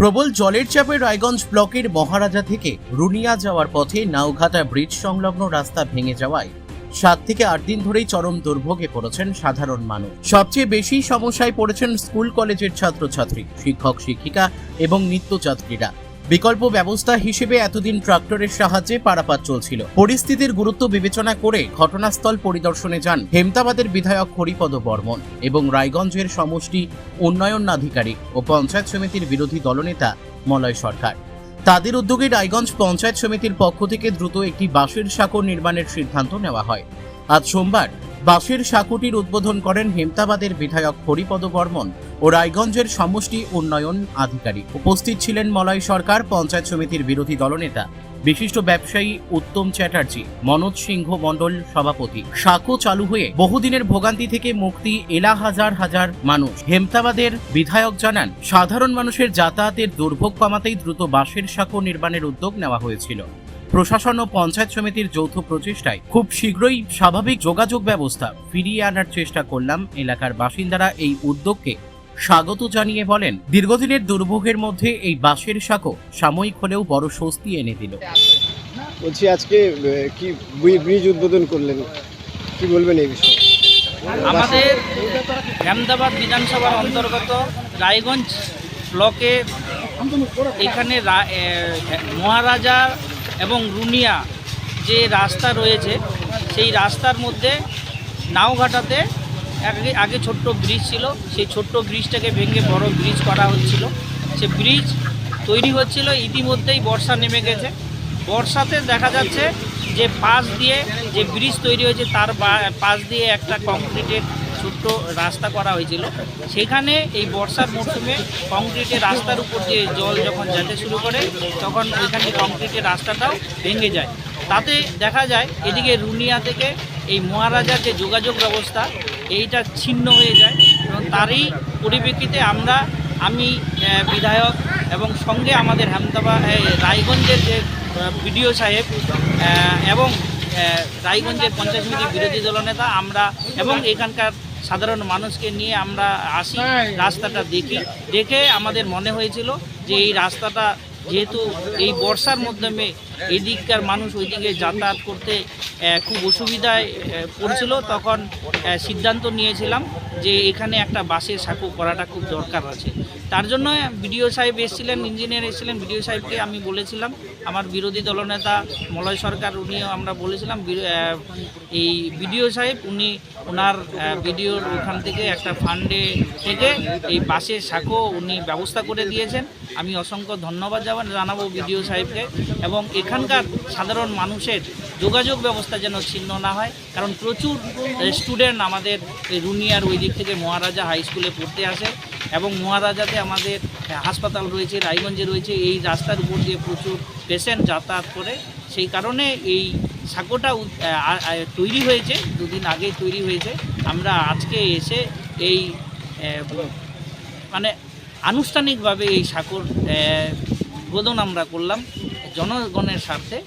প্রবল জলের চাপে রায়গঞ্জ ব্লকের মহারাজা থেকে রুনিয়া যাওয়ার পথে নাওঘাটা ব্রিজ সংলগ্ন রাস্তা ভেঙে যাওয়ায় 7 থেকে 8 দিন ধরেই চরম দুর্ভোগে পড়েছেন সাধারণ মানুষ। সবচেয়ে বেশি সমস্যায় পড়েছেন স্কুল কলেজের ছাত্রছাত্রী, শিক্ষক শিক্ষিকা এবং নিত্যযাত্রীরা। বিকল্প ব্যবস্থা হিসেবে এতদিন ট্রাক্টরের সাহায্যে পারাপার চলছিল। পরিস্থিতির গুরুত্ব বিবেচনা করে ঘটনাস্থল পরিদর্শনে যান হেমতাবাদের বিধায়ক হরিপদ বর্মন এবং রায়গঞ্জের সমষ্টি উন্নয়ন আধিকারিক ও পঞ্চায়েত সমিতির বিরোধী দলনেতা মলয় সরকার। তাদের উদ্যোগে রায়গঞ্জ পঞ্চায়েত সমিতির পক্ষ থেকে দ্রুত একটি বাঁশের সাঁকো নির্মাণের সিদ্ধান্ত নেওয়া হয়। আজ সোমবার বাঁশের সাঁকোটির উদ্বোধন করেন হেমতাবাদের বিধায়ক হরিপদ বর্মন ও রায়গঞ্জের সমষ্টি উন্নয়ন আধিকারিক। উপস্থিত ছিলেন মলয় সরকার, পঞ্চায়েত সমিতির বিরোধী দলনেতা, বিশিষ্ট ব্যবসায়ী উত্তম চ্যাটার্জি, মনোজ সিংহ মণ্ডল সভাপতি। সাঁকো চালু হয়ে বহুদিনের ভোগান্তি থেকে মুক্তি এলা হাজার হাজার মানুষ। হেমতাবাদের বিধায়ক জানান, সাধারণ মানুষের যাতায়াতের দুর্ভোগ কমাতেই দ্রুত বাঁশের সাঁকো নির্মাণের উদ্যোগ নেওয়া হয়েছিল। প্রশাসন ও পঞ্চায়েত সমিতির যৌথ প্রচেষ্টায় খুব শীঘ্রই স্বাভাবিক যোগাযোগ ব্যবস্থা ফিরিয়ে আনার চেষ্টা করলাম। এলাকার বাসিন্দারা এই উদ্যোগকে স্বাগত জানিয়ে বলেন, দীর্ঘদিনের দুর্ভোগের মধ্যে এই বাঁশের সাঁকো সাময়িক হলেও বড় স্বস্তি এনে দিল। বলছি, আজকে কি ব্রিজ উদ্বোধন করলেন, কি বলবেন এই বিষয়ে? আমাদের হেমতাবাদ বিধানসভার অন্তর্গত রায়গঞ্জ ব্লকে এখানে মহারাজা এবং রুনিয়া যে রাস্তা রয়েছে, সেই রাস্তার মধ্যে নাওঘাটাতে আগে ছোট্ট ব্রিজ ছিল, সেই ছোট্ট ব্রিজটাকে ভেঙে বড় ব্রিজ করা হচ্ছিল। সে ব্রিজ তৈরি হচ্ছিল, ইতিমধ্যেই বর্ষা নেমে গেছে। বর্ষাতে দেখা যাচ্ছে যে পাশ দিয়ে যে ব্রিজ তৈরি হয়েছে তার পাশ দিয়ে একটা কংক্রিটের ছোট্ট রাস্তা করা হয়েছিল। সেখানে এই বর্ষার মরশুমে কংক্রিটের রাস্তার উপর দিয়ে জল যখন যেতে শুরু করে তখন ওইখানে কংক্রিটের রাস্তাটাও ভেঙে যায়। তাতে দেখা যায় এদিকে রুনিয়া থেকে এই মহারাজার যে যোগাযোগ ব্যবস্থা এইটা ছিন্ন হয়ে যায়। এবং তারই পরিপ্রেক্ষিতে আমি বিধায়ক এবং সঙ্গে আমাদের হেমতাবাদ রায়গঞ্জের যে বিডিও সাহেব এবং রায়গঞ্জের পঞ্চায়েত সমিতির বিরোধী দলনেতা আমরা এবং এখানকার সাধারণ মানুষকে নিয়ে আমরা আসি, রাস্তাটা দেখে আমাদের মনে হয়েছিল যে এই রাস্তাটা যেহেতু এই বর্ষার মাধ্যমে এদিককার মানুষ ওইদিকে যাতায়াত করতে খুব অসুবিধায় পড়ছিল, তখন সিদ্ধান্ত নিয়েছিলাম যে এখানে একটা বাঁশের সাঁকো করাটা খুব দরকার আছে। তার জন্য বিডিও সাহেব এসেছিলেন, ইঞ্জিনিয়ার এসেছিলেন। বিডিও সাহেবকে আমি বলেছিলাম, আমার বিরোধী দলনেতা মলয় সরকার উনিও আমরা বলেছিলাম, এই বিডিও সাহেব ওনার বিডিওর ওখান থেকে একটা ফান্ডে থেকে এই বাঁশের সাঁকো উনি ব্যবস্থা করে দিয়েছেন। আমি অসংখ্য ধন্যবাদ জানাবো বিডিও সাহেবকে। এবং এখানকার সাধারণ মানুষের যোগাযোগ ব্যবস্থা যেন ছিন্ন না হয়, কারণ প্রচুর স্টুডেন্ট আমাদের রুনিয়ার ওই দিক থেকে মহারাজা হাই স্কুলে পড়তে আসে এবং মহারাজাতে আমাদের হাসপাতাল রয়েছে, রায়গঞ্জে রয়েছে। এই রাস্তার উপর দিয়ে প্রচুর পেশেন্ট যাতায়াত করে। সেই কারণে এই সাঁকোটা তৈরি হয়েছে, দুদিন আগে তৈরি হয়েছে। আমরা আজকে এসে এই আনুষ্ঠানিকভাবে এই সাঁকোর উদ্বোধন আমরা করলাম জনগণের স্বার্থে।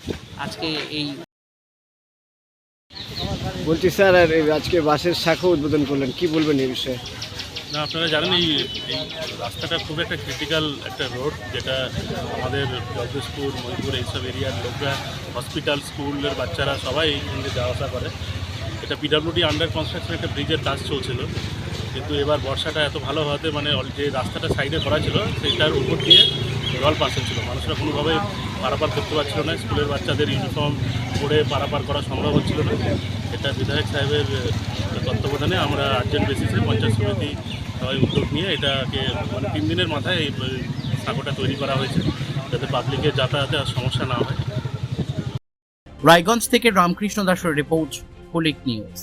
আজকে এই বলছি স্যার, আর আজকে বাসের সাঁকো উদ্বোধন করলেন, কি বলবেন এই বিষয়ে? না, আপনারা জানেন এই রাস্তাটা খুব একটা ক্রিটিক্যাল একটা রোড, যেটা আমাদের জগদীশপুর, মহিপুর এইসব এরিয়ার লোকরা, হসপিটাল, স্কুলের বাচ্চারা সবাই এইখানে যাওয়া আসা করে। এটা পিডব্লিউডি আন্ডার কনস্ট্রাকশন একটা ব্রিজের কাজ চলছিল, কিন্তু এবার বর্ষাটা এত ভালো হওয়াতে যে রাস্তাটা সাইডে করা ছিল সেইটার উপর দিয়ে জল পাস হচ্ছিলো। মানুষরা কোনোভাবে পারাপার করতে পারছিল না, স্কুলের বাচ্চাদের ইউনিফর্ম পরে পারাপার করা সম্ভব হচ্ছিল না। এটা বিধায়ক সাহেবের তত্ত্বাবধানে আমরা আর্জেন্ট বেসিসে পঞ্চায়েত সমিতি সবাই উদ্যোগ নিয়ে এটাকে 3 দিনের মাথায় এই সাঁকোটা তৈরি করা হয়েছে, যাতে পাবলিকের যাতায়াতে আর সমস্যা না হয়। রায়গঞ্জ থেকে রামকৃষ্ণ দাসের রিপোর্ট, পুলিশ নিউজ।